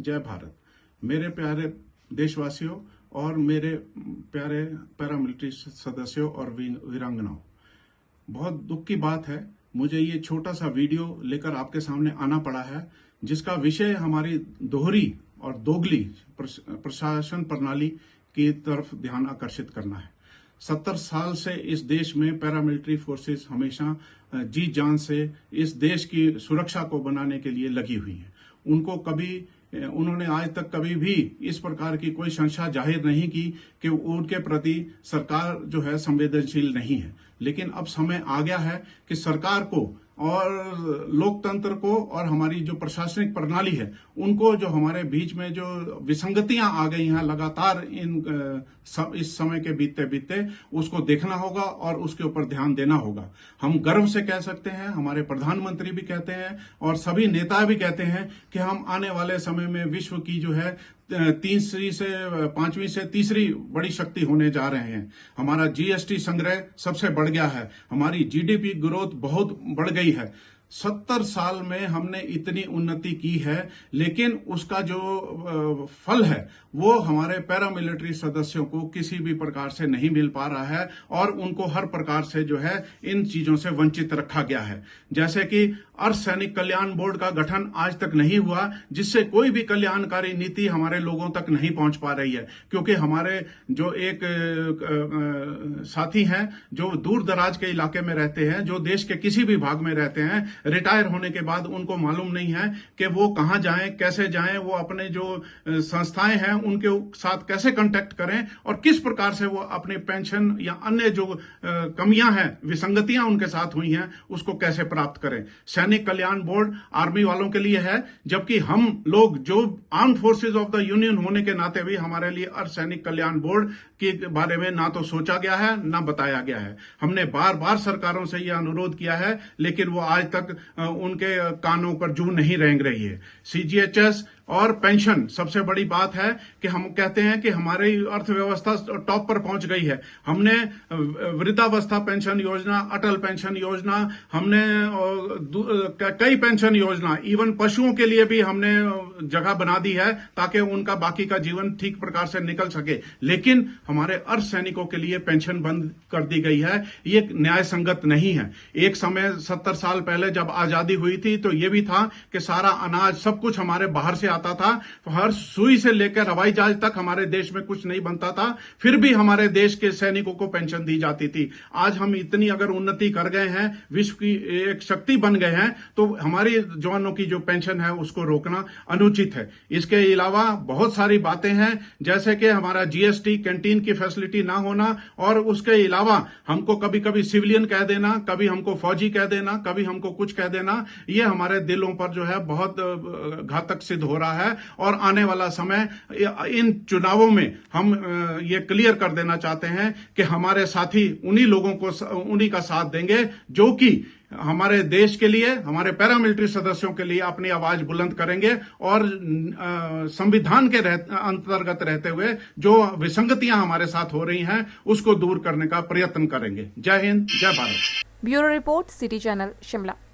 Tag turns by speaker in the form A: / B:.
A: जय भारत। मेरे प्यारे देशवासियों और मेरे प्यारे पैरामिलिट्री सदस्यों और वीरांगनाओं, बहुत दुख की बात है, मुझे ये छोटा सा वीडियो लेकर आपके सामने आना पड़ा है, जिसका विषय हमारी दोहरी और दोगली प्रशासन प्रणाली की तरफ ध्यान आकर्षित करना है। 70 साल से इस देश में पैरामिलिट्री फोर्सेस हमेशा जी जान से इस देश की सुरक्षा को बनाने के लिए लगी हुई है। उन्होंने आज तक कभी भी इस प्रकार की कोई संशय जाहिर नहीं की कि उनके प्रति सरकार जो है संवेदनशील नहीं है। लेकिन अब समय आ गया है कि सरकार को और लोकतंत्र को और हमारी जो प्रशासनिक प्रणाली है उनको, जो हमारे बीच में जो विसंगतियां आ गई हैं लगातार इस समय के बीतते बीतते, उसको देखना होगा और उसके ऊपर ध्यान देना होगा। हम गर्व से कह सकते हैं, हमारे प्रधानमंत्री भी कहते हैं और सभी नेता भी कहते हैं कि हम आने वाले समय में विश्व की जो है पांचवी से तीसरी बड़ी शक्ति होने जा रहे हैं। हमारा जीएसटी संग्रह सबसे बढ़ गया है, हमारी जीडीपी ग्रोथ बहुत बढ़ गई है। 70 साल में हमने इतनी उन्नति की है, लेकिन उसका जो फल है वो हमारे पैरामिलिट्री सदस्यों को किसी भी प्रकार से नहीं मिल पा रहा है और उनको हर प्रकार से जो है इन चीजों से वंचित रखा गया है। जैसे कि अर्धसैनिक कल्याण बोर्ड का गठन आज तक नहीं हुआ, जिससे कोई भी कल्याणकारी नीति हमारे लोगों तक नहीं पहुंच पा रही है, क्योंकि हमारे जो एक साथी हैं जो दूर दराज के इलाके में रहते हैं, जो देश के किसी भी भाग में रहते हैं, रिटायर होने के बाद उनको मालूम नहीं है कि वो कहां जाएं, कैसे जाएं, वो अपने जो संस्थाएं हैं उनके साथ कैसे कांटेक्ट करें और किस प्रकार से वो अपनी पेंशन या अन्य जो कमियां हैं, विसंगतियां उनके साथ हुई हैं, उसको कैसे प्राप्त करें। सैनिक कल्याण बोर्ड आर्मी वालों के लिए है, जबकि हम लोग जो arm forces of the union होने के नाते भी हमारे लिए अर्धसैनिक कल्याण बोर्ड के बारे में ना तो सोचा गया है ना बताया गया है। हमने बार बार सरकारों से यह अनुरोध किया है, लेकिन वो आज तक उनके कानों पर जू नहीं रेंग रही है। सीजीएचएस और पेंशन सबसे बड़ी बात है कि हम कहते हैं कि हमारी अर्थव्यवस्था टॉप पर पहुंच गई है। हमने वृद्धावस्था पेंशन योजना, अटल पेंशन योजना, हमने कई पेंशन योजना, इवन पशुओं के लिए भी हमने जगह बना दी है ताकि उनका बाकी का जीवन ठीक प्रकार से निकल सके। लेकिन हमारे अर्धसैनिकों के लिए पेंशन बंद कर दी गई है। ये न्याय संगत नहीं है। एक समय 70 साल पहले जब आजादी हुई थी तो ये भी था कि सारा अनाज सब कुछ हमारे बाहर से आता था, हर सुई से लेकर हवाई जहाज तक हमारे देश में कुछ नहीं बनता था, फिर भी हमारे देश के सैनिकों को पेंशन दी जाती थी। आज हम इतनी अगर उन्नति कर गए हैं, विश्व की एक शक्ति बन गए हैं, तो हमारी जवानों की जो पेंशन है उसको रोकना अनुचित है। इसके अलावा बहुत सारी बातें हैं, जैसे कि हमारा जीएसटी कैंटीन की फैसिलिटी ना होना, और उसके अलावा हमको कभी कभी सिविलियन कह देना, कभी हमको फौजी कह देना, कभी हमको कुछ कह देना, ये हमारे दिलों पर जो है बहुत घातक सिद्ध हो रहा है। और आने वाला समय, इन चुनावों में हम ये क्लियर कर देना चाहते हैं कि हमारे साथी उन्हीं लोगों को, उन्हीं का साथ देंगे जो कि हमारे देश के लिए, हमारे पैरामिलिट्री सदस्यों के लिए अपनी आवाज बुलंद करेंगे और संविधान के अंतर्गत रहते हुए जो विसंगतियां हमारे साथ हो रही हैं उसको दूर करने का प्रयत्न करेंगे। जय हिंद, जय Bharat.
B: Bureau report, city channel, Shimla.